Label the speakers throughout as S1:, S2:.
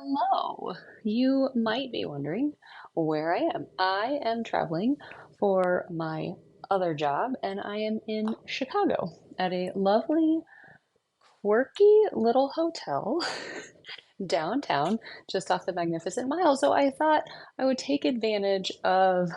S1: Hello. You might be wondering where I am. I am traveling for my other job, and I am in Chicago at a lovely, quirky little hotel downtown, just off the Magnificent Mile. So I thought I would take advantage of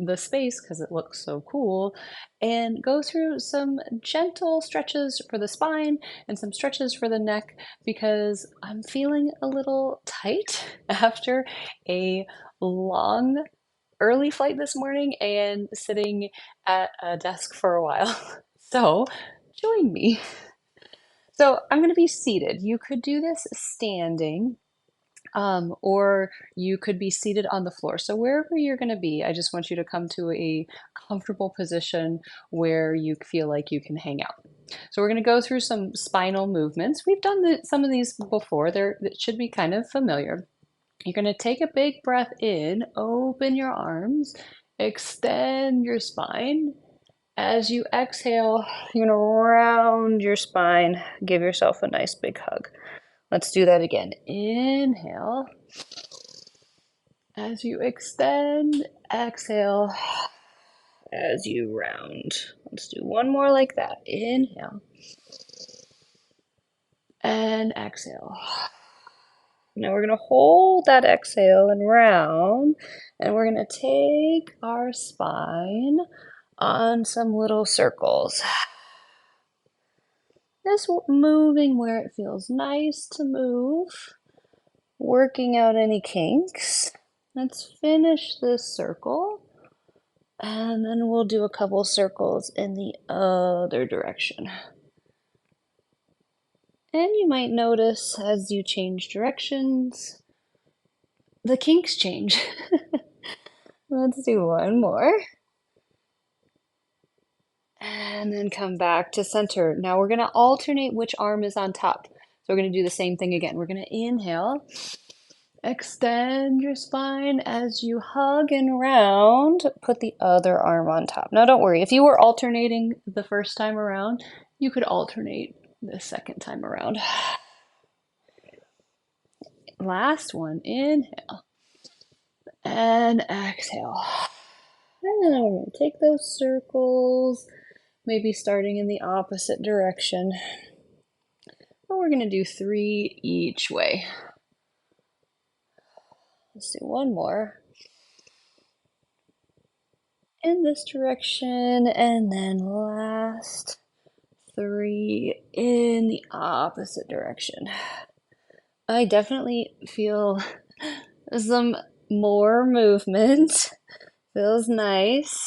S1: the space because it looks so cool and go through some gentle stretches for the spine and some stretches for the neck because I'm feeling a little tight after a long early flight this morning and sitting at a desk for a while. So join me. So I'm going to be seated. You could do this standing, or you could be seated on the floor. So wherever you're going to be, I just want you to come to a comfortable position where you feel like you can hang out. So we're going to go through some spinal movements. We've done some of these before. It should be kind of familiar. You're going to take a big breath in, open your arms, extend your spine. As you exhale, you're going to round your spine, give yourself a nice big hug. Let's do that again. Inhale. As you extend, exhale as you round. Let's do one more like that. Inhale and exhale. Now we're going to hold that exhale and round, and we're going to take our spine on some little circles. Just moving where it feels nice to move, working out any kinks. Let's finish this circle. And then we'll do a couple circles in the other direction. And you might notice as you change directions, the kinks change. Let's do one more. And then come back to center. Now we're going to alternate which arm is on top. So we're going to do the same thing again. We're going to inhale, extend your spine as you hug and round. Put the other arm on top. Now don't worry, if you were alternating the first time around, you could alternate the second time around. Last one, inhale and exhale. And then we're going to take those circles, maybe starting in the opposite direction. And we're going to do 3 each way. Let's do one more in this direction, and then last 3 in the opposite direction. I definitely feel some more movement. Feels nice.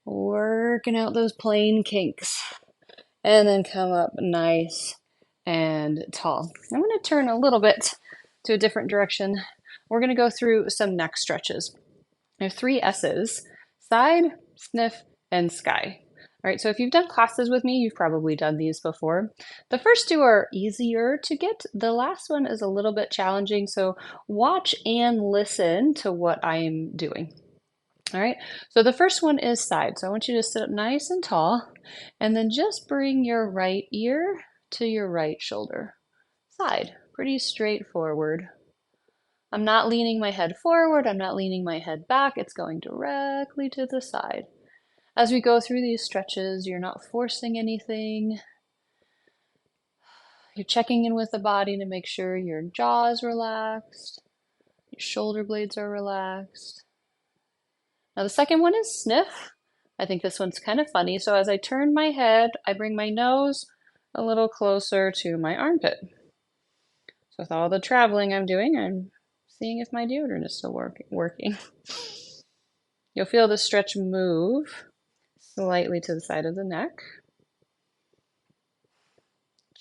S1: Working out those plain kinks. And then come up nice and tall. I'm going to turn a little bit to a different direction. We're going to go through some neck stretches. There are 3 S's: side, sniff, and sky. All right, so if you've done classes with me, you've probably done these before. The first 2 are easier to get. The last one is a little bit challenging, so watch and listen to what I am doing. All right, so the first one is side. So I want you to sit up nice and tall, and then just bring your right ear to your right shoulder. Side, pretty straightforward. I'm not leaning my head forward, I'm not leaning my head back, it's going directly to the side. As we go through these stretches, you're not forcing anything. You're checking in with the body to make sure your jaw is relaxed, your shoulder blades are relaxed. Now the second one is sniff. I think this one's kind of funny. So as I turn my head, I bring my nose a little closer to my armpit. So with all the traveling I'm doing, I'm seeing if my deodorant is still working. You'll feel the stretch move slightly to the side of the neck.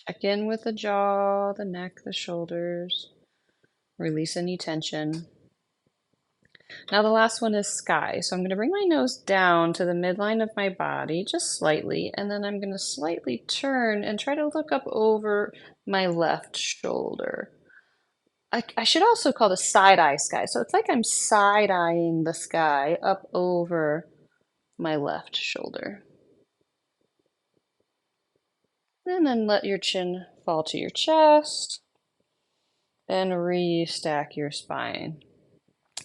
S1: Check in with the jaw, the neck, the shoulders. Release any tension. Now the last one is sky. So I'm going to bring my nose down to the midline of my body, just slightly, and then I'm going to slightly turn and try to look up over my left shoulder. I should also call this side-eye sky. So it's like I'm side-eyeing the sky up over my left shoulder. And then let your chin fall to your chest. and restack your spine.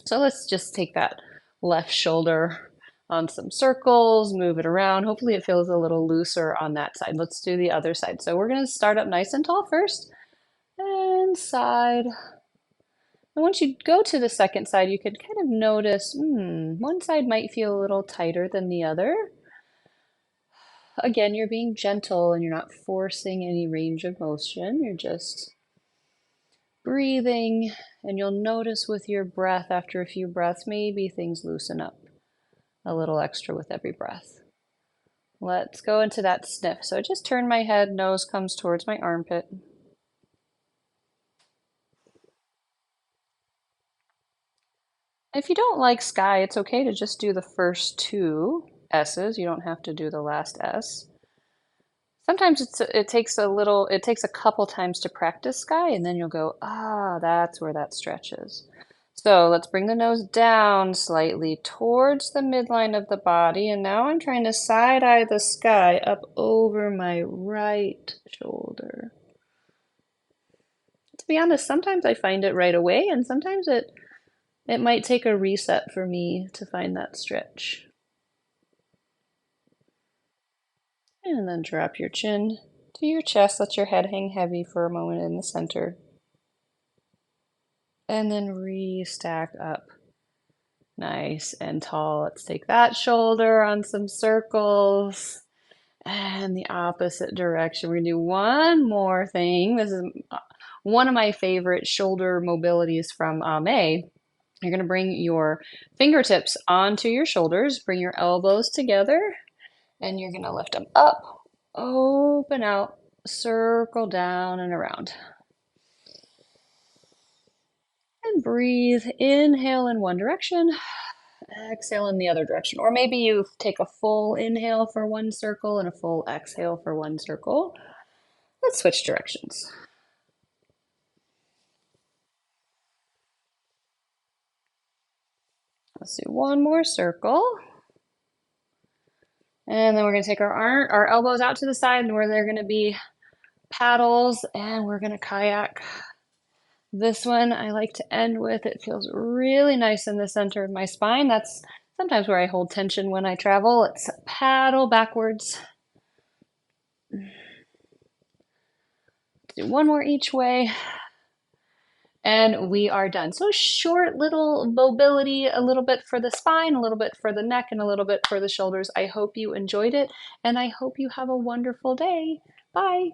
S1: So let's just take that left shoulder on some circles, move it around. Hopefully it feels a little looser on that side. Let's do the other side. So we're going to start up nice and tall first, and side. And once you go to the second side, you could kind of notice, one side might feel a little tighter than the other. Again, you're being gentle and you're not forcing any range of motion. You're just breathing, and you'll notice with your breath, after a few breaths, maybe things loosen up a little extra with every breath. Let's go into that sniff. So just turn my head, nose comes towards my armpit. If you don't like sky, it's okay to just do the first two S's. You don't have to do the last S. Sometimes it takes a couple times to practice sky, and then you'll go, ah, that's where that stretch is. So let's bring the nose down slightly towards the midline of the body, and now I'm trying to side eye the sky up over my right shoulder. To be honest, sometimes I find it right away, and sometimes it might take a reset for me to find that stretch. And then drop your chin to your chest. Let your head hang heavy for a moment in the center. And then restack up nice and tall. Let's take that shoulder on some circles and the opposite direction. We're gonna do one more thing. This is one of my favorite shoulder mobilities from Ame. You're gonna bring your fingertips onto your shoulders, bring your elbows together, and you're gonna lift them up, open out, circle down and around. And breathe. Inhale in one direction, exhale in the other direction. Or maybe you take a full inhale for one circle and a full exhale for one circle. Let's switch directions. Let's do one more circle. And then we're going to take our elbows out to the side and where they're going to be paddles, and we're going to kayak. This one I like to end with. It feels really nice in the center of my spine. That's sometimes where I hold tension when I travel. Let's paddle backwards. Do one more each way. And we are done. So short little mobility, a little bit for the spine, a little bit for the neck, and a little bit for the shoulders. I hope you enjoyed it, and I hope you have a wonderful day. Bye.